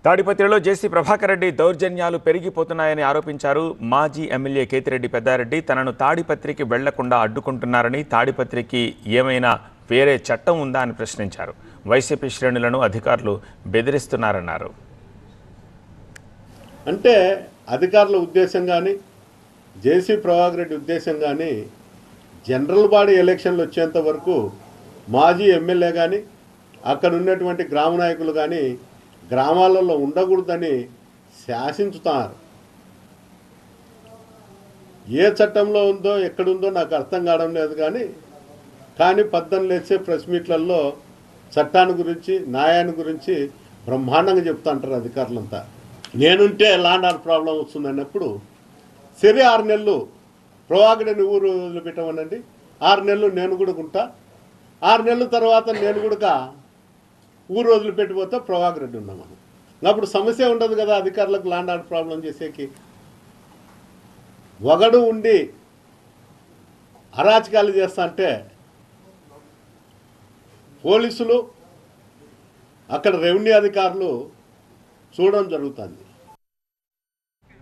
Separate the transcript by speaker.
Speaker 1: తాడిపత్రిలో జేసీ ప్రభాకర్ రెడ్డి దౌర్జన్యాలు పెరిగిపోతున్నాయని ఆరోపించారు. మాజీ ఎమ్మెల్యే కేతిరెడ్డి పెద్దారెడ్డి తనను తాడిపత్రికి వెళ్లకుండా అడ్డుకుంటున్నారని, తాడిపత్రికి ఏమైనా వేరే చట్టం ఉందా అని ప్రశ్నించారు. వైసీపీ శ్రేణులను అధికారులు బెదిరిస్తున్నారన్నారు.
Speaker 2: అంటే అధికారుల ఉద్దేశం కానీ జేసీ ప్రభాకర్ రెడ్డి ఉద్దేశం కానీ జనరల్ బాడీ ఎలక్షన్లు వచ్చేంత వరకు మాజీ ఎమ్మెల్యే కానీ అక్కడ ఉన్నటువంటి గ్రామ నాయకులు కానీ గ్రామాలలో ఉండకూడదని శాసించుతున్నారు. ఏ చట్టంలో ఉందో ఎక్కడుందో నాకు అర్థం కావడం లేదు. కానీ పద్దెనిమిది లేచే ప్రెస్ మీట్లలో చట్టాన్ని గురించి న్యాయాన్ని గురించి బ్రహ్మాండంగా చెప్తుంటారు అధికారులంతా. నేనుంటే ల్యాండ్ ఆర్డర్ ప్రాబ్లం వస్తుందన్నప్పుడు సరే 6 నెలలు ప్రభాకరుని ఊరు వదిలిపెట్టమనండి, 6 నెలలు నేను కూడా ఉంటా, 6 నెలల తర్వాత నేను కూడా ఊరు వదిలిపెట్టిపోతే ప్రభాకర్ రెడ్డి ఉన్నామని. అప్పుడు సమస్య ఉండదు కదా అధికారులకు ల్యాండ్ ఆర్డర్ ప్రాబ్లం చేసేకి. ఒకడు ఉండి అరాచకాలు చేస్తా అంటే పోలీసులు అక్కడ రెవెన్యూ అధికారులు చూడడం జరుగుతుంది.